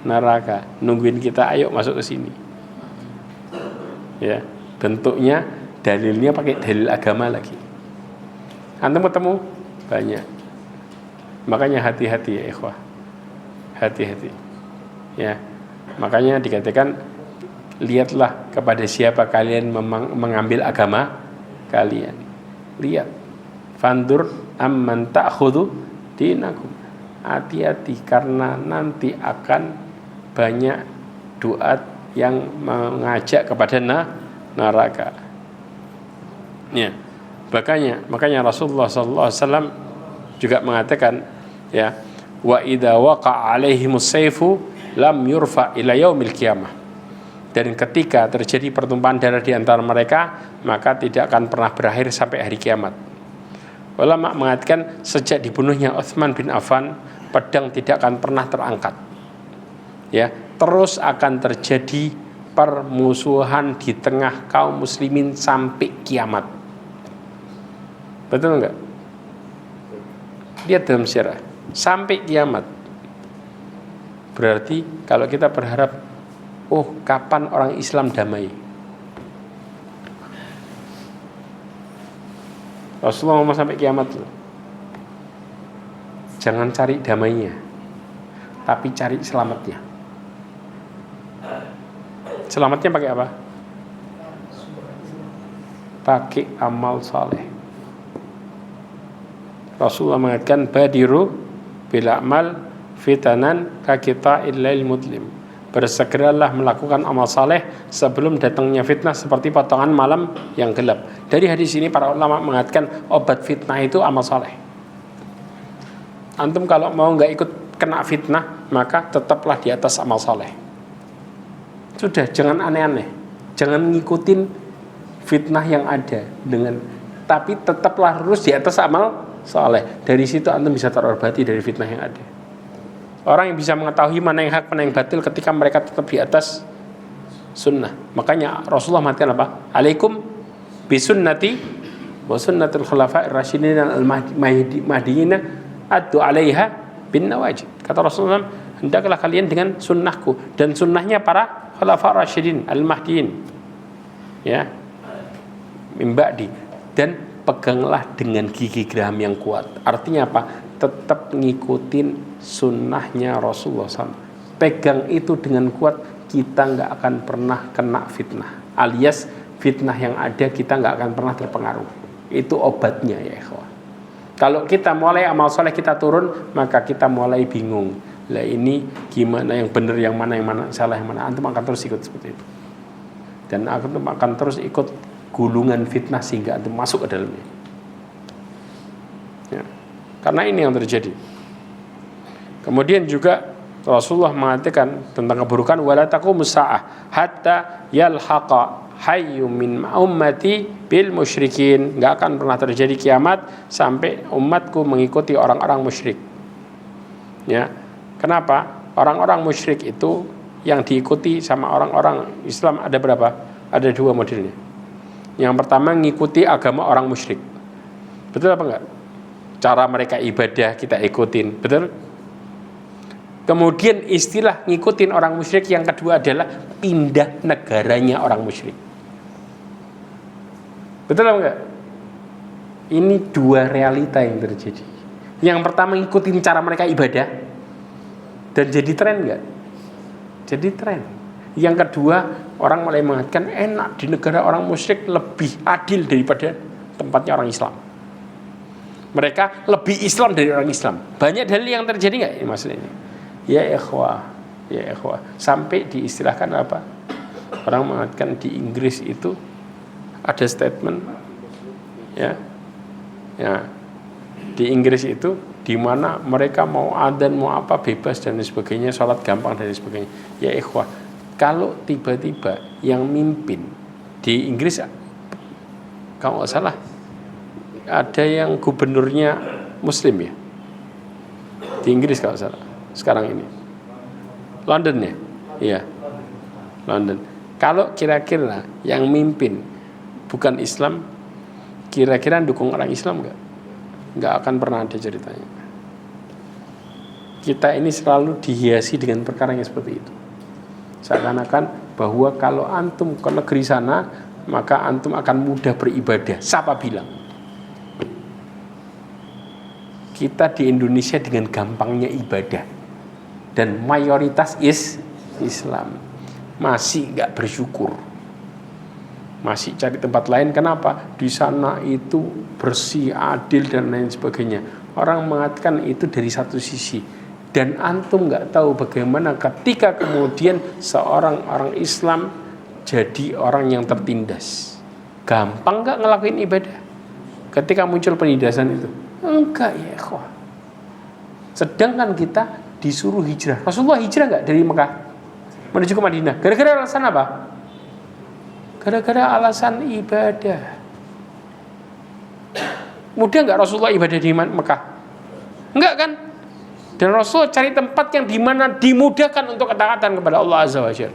Speaker 1: neraka, nungguin kita ayo masuk ke sini. Ya, bentuknya dalilnya pakai dalil agama lagi. Antum ketemu banyak. Makanya hati-hati ya ikhwah. Hati-hati. Ya. Makanya dikatakan lihatlah kepada siapa kalian mengambil agama kalian. Lihat. Fandur amman ta'khudhu dinakum. Hati-hati karena nanti akan banyak duat yang mengajak kepada neraka. Ya. Makanya Rasulullah sallallahu alaihi wasallam juga mengatakan ya, wa idza waqa'a 'alaihimus sayfu lam yurfa ila yaumil qiyamah. Dan ketika terjadi pertumpahan darah di antara mereka, maka tidak akan pernah berakhir sampai hari kiamat. Ulama mengatakan sejak dibunuhnya Utsman bin Affan, pedang tidak akan pernah terangkat. Ya, terus akan terjadi permusuhan di tengah kaum muslimin sampai kiamat. Betul enggak? Lihat dalam sejarah sampai kiamat. Berarti kalau kita berharap, oh kapan orang Islam damai? Rasulullah ngomong sampai kiamat loh. Jangan cari damainya, tapi cari selamatnya. Selamatnya pakai apa? Pakai amal saleh. Rasulullah mengatakan badiru bil a'mal fitanan ka kita illal mudlim. Bersegeralah melakukan amal saleh sebelum datangnya fitnah seperti potongan malam yang gelap. Dari hadis ini para ulama mengatakan obat fitnah itu amal saleh. Antum kalau mau nggak ikut kena fitnah, maka tetaplah di atas amal saleh. Sudah, jangan aneh-aneh, jangan ngikutin fitnah yang ada tapi tetaplah lurus di atas amal saleh. Dari situ antum bisa terobati dari fitnah yang ada. Orang yang bisa mengetahui mana yang hak, mana yang batil ketika mereka tetap di atas sunnah. Makanya Rasulullah mengatakan apa? Alaikum bisunnati wa sunnatul khulafa'ir rasyidin al-mahdiyyin addu 'alaiha bin nawajid. Kata Rasulullah, hendaklah kalian dengan sunnahku dan sunnahnya para khulafa'ir rasyidin al-mahdiyyin. Ya. Min ba'di, dan peganglah dengan gigi geraham yang kuat. Artinya apa? Tetap ngikutin sunnahnya Rasulullah SAW. Pegang itu dengan kuat, kita nggak akan pernah kena fitnah. Alias fitnah yang ada kita nggak akan pernah terpengaruh. Itu obatnya ya ikhwan. Kalau kita mulai amal soleh kita turun, maka kita mulai bingung. Lah ini gimana yang benar, yang mana salah, yang mana. Antum akan terus ikut seperti itu. Dan antum akan terus ikut gulungan fitnah sehingga antum masuk ke dalamnya. Ya. Karena ini yang terjadi. Kemudian juga Rasulullah mengatakan tentang keburukan, wala taqumus saah hatta yalhaqa hayyun min ummati bil musyrikin. Enggak akan pernah terjadi kiamat sampai umatku mengikuti orang-orang musyrik. Ya. Kenapa? Orang-orang musyrik itu yang diikuti sama orang-orang Islam ada berapa? Ada dua modelnya. Yang pertama ngikuti agama orang musyrik. Betul apa enggak? Cara mereka ibadah kita ikutin, betul? Kemudian istilah ngikutin orang musyrik yang kedua adalah pindah negaranya orang musyrik. Betul apa enggak? Ini dua realita yang terjadi. Yang pertama ngikutin cara mereka ibadah dan jadi tren enggak? Jadi tren. Yang kedua, orang mulai mengatakan enak di negara orang musyrik lebih adil daripada tempatnya orang Islam. Mereka lebih Islam dari orang Islam. Banyak dalil yang terjadi enggak ini masalah ini? Ya ikhwah. Sampai diistilahkan apa? Orang mengatakan di Inggris itu ada statement ya. Di Inggris itu di mana mereka mau adzan mau apa bebas dan sebagainya, sholat gampang dan sebagainya. Ya ikhwah, kalau tiba-tiba yang mimpin di Inggris, kalau nggak salah ada yang gubernurnya Muslim ya di Inggris kalau salah sekarang ini, London ya, iya London. Kalau kira-kira yang mimpin bukan Islam, kira-kira dukung orang Islam nggak akan pernah ada ceritanya. kita ini selalu dihiasi dengan perkara yang seperti itu. Seakan-akan bahwa kalau antum ke negeri sana, maka antum akan mudah beribadah. Siapa bilang? Kita di Indonesia dengan gampangnya ibadah, dan mayoritas Islam masih nggak bersyukur, masih cari tempat lain. Kenapa? Di sana itu bersih, adil dan lain sebagainya. Orang mengatakan itu dari satu sisi, dan antum nggak tahu bagaimana ketika kemudian seorang orang Islam jadi orang yang tertindas. Gampang nggak ngelakuin ibadah ketika muncul penindasan itu? Enggak ya ikhwah. Sedangkan kita disuruh hijrah. Rasulullah hijrah nggak dari Mekah menuju ke Madinah? Gara-gara alasan apa? Gara-gara alasan ibadah. Mudah nggak Rasulullah ibadah di Mekah? Enggak kan? Dan Rasulullah cari tempat yang dimana dimudahkan untuk ketaatan kepada Allah Azza wa Jalla.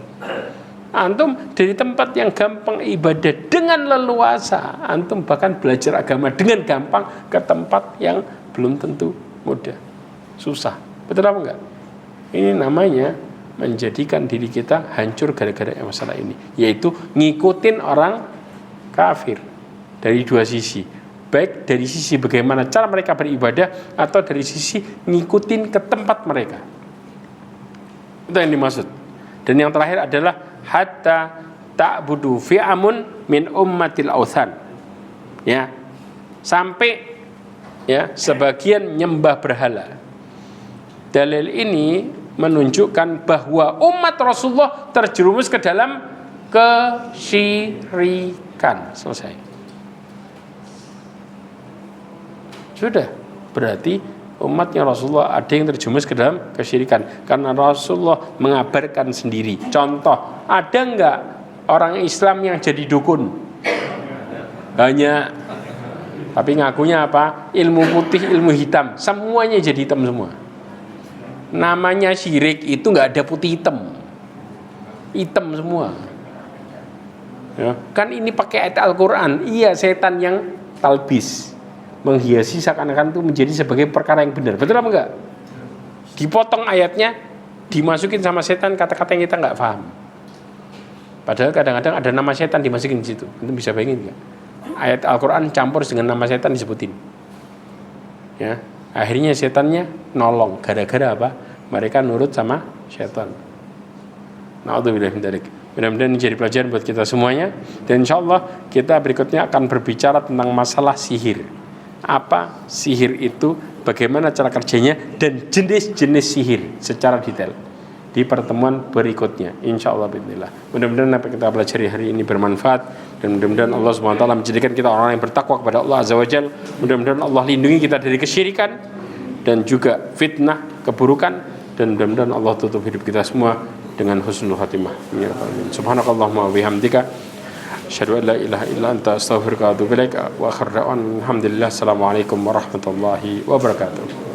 Speaker 1: Antum dari tempat yang gampang ibadah dengan leluasa, antum bahkan belajar agama dengan gampang ke tempat yang belum tentu mudah, susah. Betul apa enggak? Ini namanya menjadikan diri kita hancur gara-gara masalah ini, yaitu ngikutin orang kafir dari dua sisi. Baik dari sisi bagaimana cara mereka beribadah, atau dari sisi ngikutin ke tempat mereka. Itu yang dimaksud. Dan yang terakhir adalah hatta ta'budu fi'amun min ummatil authan. Ya. Sampai ya sebagian nyembah berhala. Dalil ini menunjukkan bahwa umat Rasulullah terjerumus ke dalam kesyirikan. Selesai. Sudah, berarti umatnya Rasulullah ada yang terjerumus ke dalam kesyirikan karena Rasulullah mengabarkan sendiri. Contoh, ada enggak orang Islam yang jadi dukun? Banyak. Tapi ngakunya apa? Ilmu putih, ilmu hitam, semuanya jadi hitam semua. Namanya syirik itu enggak ada putih hitam. Hitam semua. Ya, kan ini pakai ayat Al-Qur'an. Iya, setan yang talbis, menghiasi seakan-akan itu menjadi sebagai perkara yang benar. Betul apa enggak? Dipotong ayatnya, dimasukin sama setan kata-kata yang kita enggak paham. Padahal kadang-kadang ada nama setan dimasukin di situ. Itu bisa bayangin enggak? Ayat Al-Qur'an campur dengan nama setan disebutin. Ya, akhirnya setannya nolong gara-gara apa? Mereka nurut sama setan. Na'udzubillah min dzalik. Mudah-mudahan ini jadi pelajaran buat kita semuanya. Dan insyaallah kita berikutnya akan berbicara tentang masalah sihir. Apa sihir itu, bagaimana cara kerjanya, dan jenis-jenis sihir secara detail di pertemuan berikutnya insyaallah bismillah. Mudah-mudahan apa kita pelajari hari ini bermanfaat, dan mudah-mudahan Allah SWT menjadikan kita orang yang bertakwa kepada Allah Azza wa Jalla. Mudah-mudahan Allah lindungi kita dari kesyirikan dan juga fitnah, keburukan, dan mudah-mudahan Allah tutup hidup kita semua dengan husnul khatimah. Subhanakallahumma wa bihamdika asyhadu an la ilaha illa anta astaghfiruka wa atubu ilaik. Wa akhiru da'wana alhamdulillah. Assalamualaikum warahmatullahi wabarakatuh.